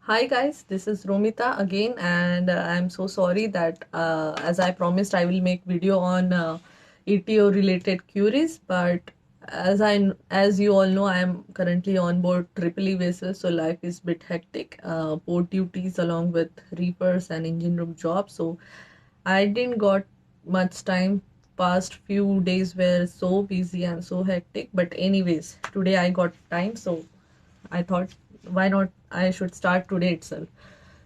Hi guys, this is Romita again, and I'm so sorry that as I promised I will make video on ETO related queries, but as you all know, I am currently on board Triple E vessel, so life is a bit hectic. Port duties along with reefers and engine room jobs, so I didn't got much time. Past few days were so busy and so hectic, but anyways, today I got time, so I thought, why not? I should start today itself.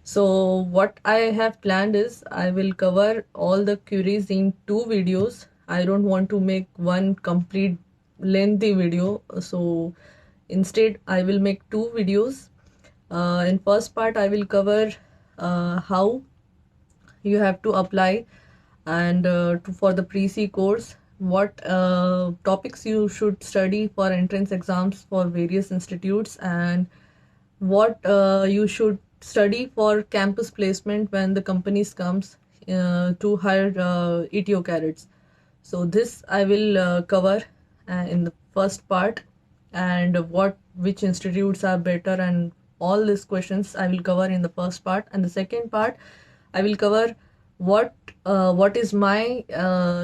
So, what I have planned is I will cover all the queries in two videos. I don't want to make one complete lengthy video. So, instead, I will make two videos. In first part, I will cover how you have to apply and for the pre-C course, what topics you should study for entrance exams for various institutes, and what you should study for campus placement when the companies comes to hire ETO cadets. So this I will cover in the first part, and what which institutes are better, and all these questions I will cover in the first part. And the second part I will cover what is my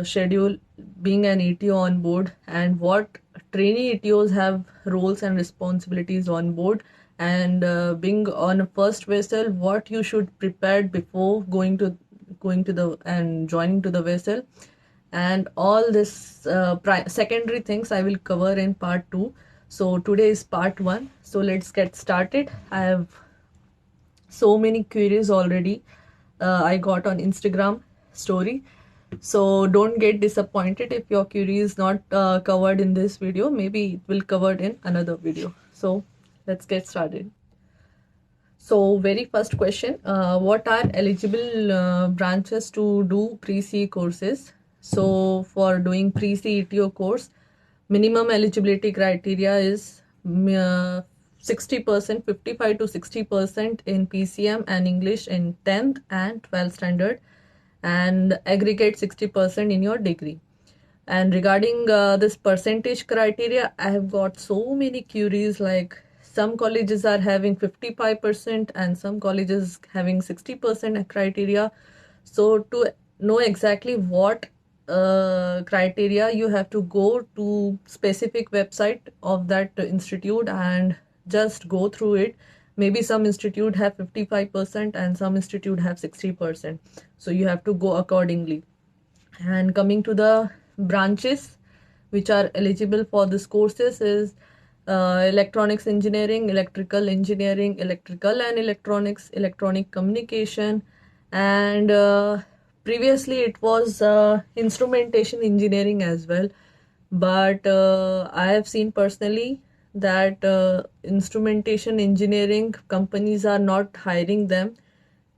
schedule being an ETO on board, and what trainee ETOs have roles and responsibilities on board, and being on a first vessel, what you should prepare before going to the and joining to the vessel, and all this secondary things I will cover in part 2. So today is part 1, so let's get started. I have so many queries already I got on Instagram story, so don't get disappointed if your query is not covered in this video. Maybe it will covered in another video. So let's get started. So very first question, what are eligible branches to do pre-C courses? So for doing pre-C ETO course, minimum eligibility criteria is 60%, 55 to 60% in PCM and English in 10th and 12th standard, and aggregate 60% in your degree. And regarding this percentage criteria, I have got so many queries, like some colleges are having 55% and some colleges having 60% criteria. So to know exactly what criteria, you have to go to specific website of that institute and just go through it. Maybe some institute have 55% and some institute have 60%. So you have to go accordingly. And coming to the branches which are eligible for these courses is electronics engineering, electrical engineering, electrical and electronics, electronic communication, and previously it was instrumentation engineering as well. But I have seen personally that instrumentation engineering companies are not hiring them,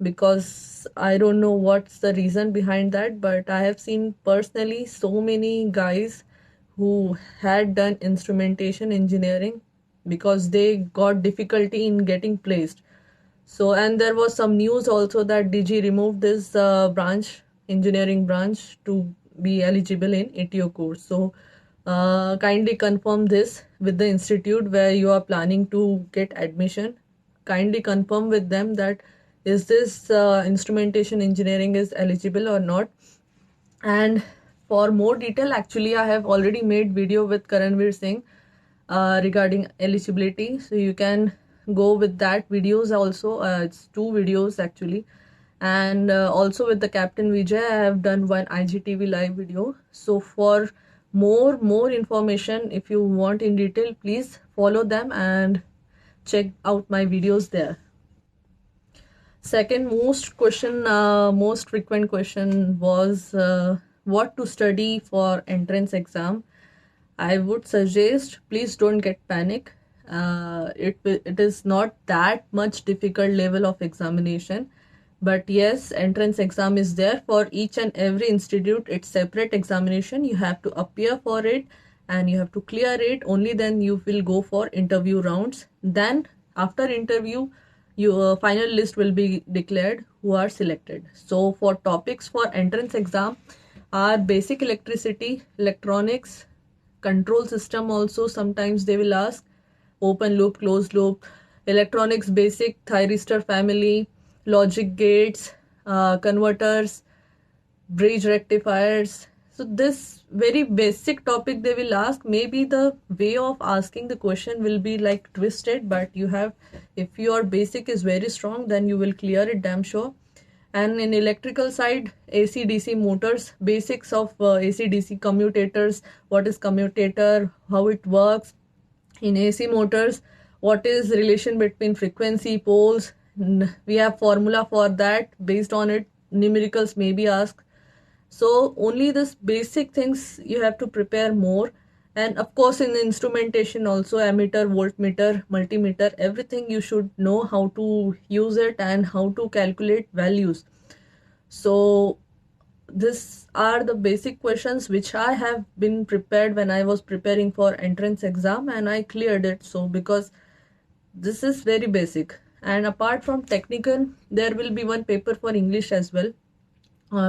because I don't know what's the reason behind that, but I have seen personally so many guys who had done instrumentation engineering because they got difficulty in getting placed. So, and there was some news also that DG removed this engineering branch, to be eligible in ETO course. So, kindly confirm this with the institute where you are planning to get admission. Kindly confirm with them that is this instrumentation engineering is eligible or not. And for more detail, actually I have already made video with Karanveer Singh regarding eligibility, so you can go with that videos also. It's two videos actually. And also with the Captain Vijay, I have done one IGTV live video. So for more information, if you want in detail, please follow them and check out my videos there. Second most frequent question was what to study for entrance exam. I would suggest, please don't get panic. It is not that much difficult level of examination, but yes, entrance exam is there for each and every institute. It's separate examination. You have to appear for it and you have to clear it. Only then you will go for interview rounds. Then after interview, your final list will be declared who are selected. So for topics for entrance exam are basic electricity, electronics, control system. Also sometimes they will ask open loop, closed loop, electronics basic, thyristor family, logic gates, converters, bridge rectifiers. So this very basic topic they will ask. Maybe the way of asking the question will be like twisted, but you have, if your basic is very strong, then you will clear it damn sure. And in electrical side, AC DC motors, basics of AC DC commutators, what is commutator, how it works. In AC motors, what is relation between frequency poles, we have formula for that, based on it numericals may be asked. So only this basic things you have to prepare more. And of course in instrumentation also, ammeter, voltmeter, multimeter, everything you should know how to use it and how to calculate values. So these are the basic questions which I have been prepared when I was preparing for entrance exam, and I cleared it. So because this is very basic. And apart from technical, there will be one paper for English as well,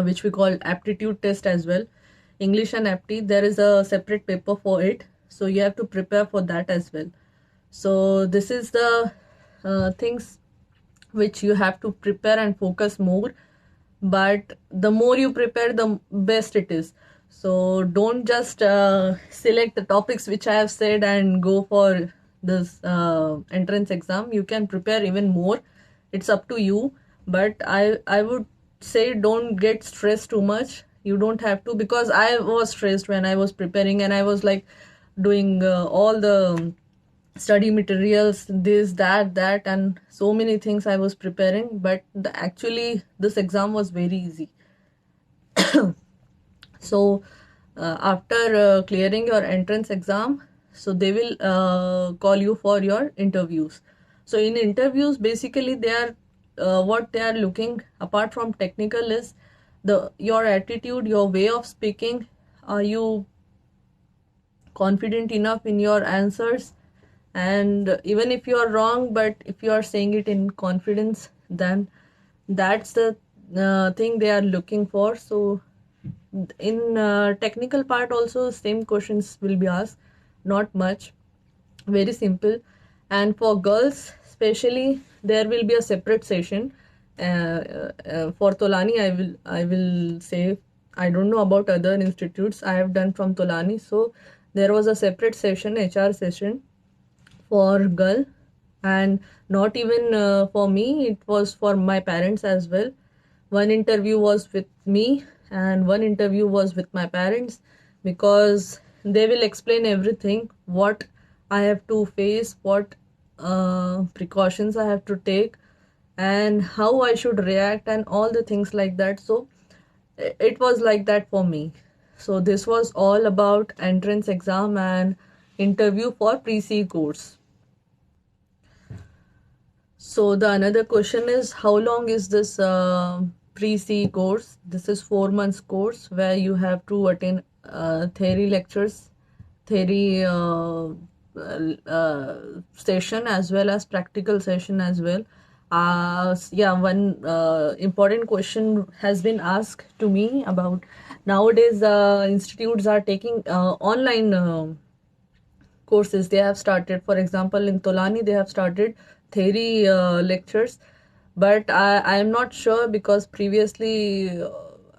which we call aptitude test as well. English and apti, there is a separate paper for it, so you have to prepare for that as well. So this is the things which you have to prepare and focus more. But the more you prepare, the best it is. So don't just select the topics which I have said and go for this entrance exam. You can prepare even more, it's up to you. But I would say don't get stressed too much. You don't have to, because I was stressed when I was preparing, and I was like doing all the study materials, this that and so many things I was preparing. But actually this exam was very easy. So after clearing your entrance exam, so they will call you for your interviews. So in interviews, basically they are what they are looking, apart from technical, is the your attitude, your way of speaking. Are you confident enough in your answers? And even if you are wrong, but if you are saying it in confidence, then that's the thing they are looking for. So in technical part also, same questions will be asked, not much, very simple. And for girls especially, there will be a separate session. For Tolani, I will say, I don't know about other institutes, I have done from Tolani. So there was a separate session, HR session for girl. And not even for me, it was for my parents as well. One interview was with me and one interview was with my parents, because they will explain everything, what I have to face, what precautions I have to take, and how I should react, and all the things like that. So it was like that for me. So this was all about entrance exam and interview for pre-C course. So the another question is, how long is this pre-C course? This is 4 months course where you have to attend theory lectures, theory session, as well as practical session as well. Yeah, one important question has been asked to me about, nowadays institutes are taking online courses. They have started, for example in Tolani they have started theory lectures. But I am not sure, because previously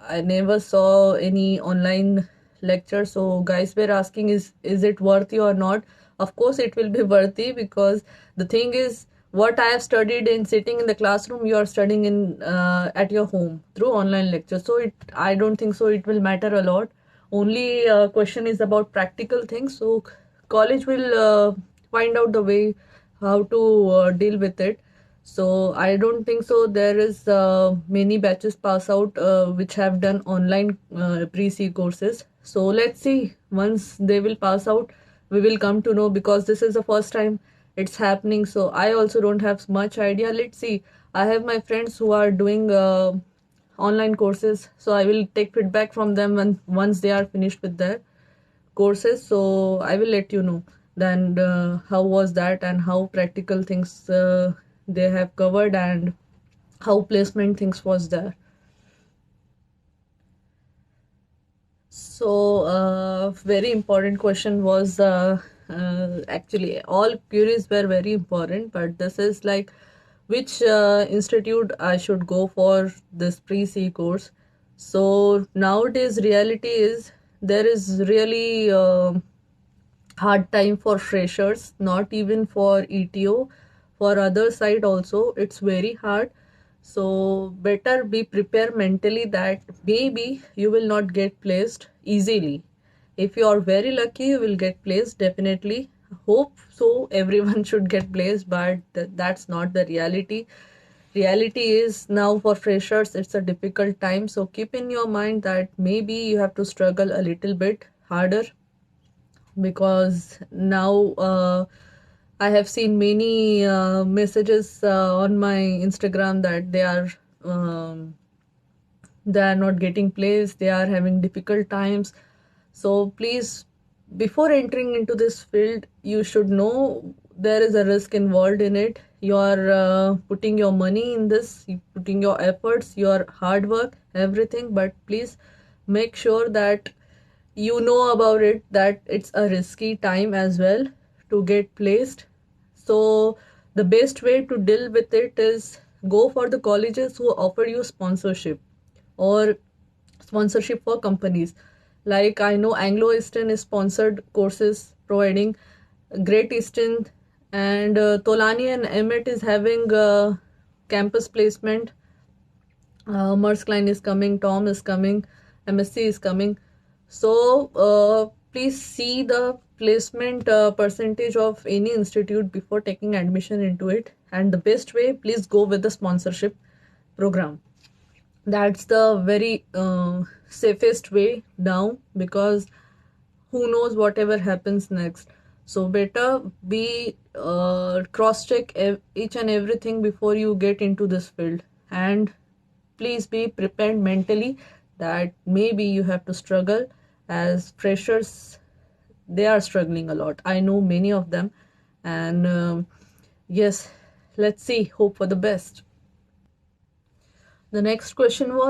I never saw any online lecture. So guys were asking, is it worthy or not? Of course it will be worthy, because the thing is, what I have studied in sitting in the classroom, you are studying in at your home through online lecture. So I don't think so it will matter a lot. Only question is about practical things. So college will find out the way how to deal with it. So I don't think so there is many batches pass out which have done online pre-C courses. So let's see, once they will pass out, we will come to know, because this is the first time it's happening. So I also don't have much idea. Let's see. I have my friends who are doing online courses, so I will take feedback from them when once they are finished with their courses. So I will let you know then how was that, and how practical things they have covered, and how placement things was there. So very important question was Actually, all queries were very important, but this is like which institute I should go for this pre-C course. So nowadays, reality is there is really hard time for freshers, not even for ETO, for other side also it's very hard. So better be prepared mentally that maybe you will not get placed easily. If you are very lucky, you will get placed definitely. Hope so. Everyone should get placed, but that's not the reality. Reality is now for freshers, it's a difficult time. So keep in your mind that maybe you have to struggle a little bit harder because now I have seen many messages on my Instagram that um, they are not getting placed, they are having difficult times. So please, before entering into this field, you should know there is a risk involved in it. You are putting your money in this, you putting your efforts, your hard work, everything. But please make sure that you know about it, that it's a risky time as well to get placed. So the best way to deal with it is go for the colleges who offer you sponsorship or sponsorship for companies. Like I know Anglo Eastern is sponsored courses providing, Great Eastern and Tolani and Emmet is having campus placement. Mersk Line is coming, Tom is coming, MSc is coming. So please see the placement percentage of any institute before taking admission into it. And the best way, please go with the sponsorship program. That's the very safest way now, because who knows whatever happens next. So better be cross check each and everything before you get into this field. And please be prepared mentally that maybe you have to struggle. As freshers, they are struggling a lot, I know many of them. And yes, let's see, hope for the best. The next question was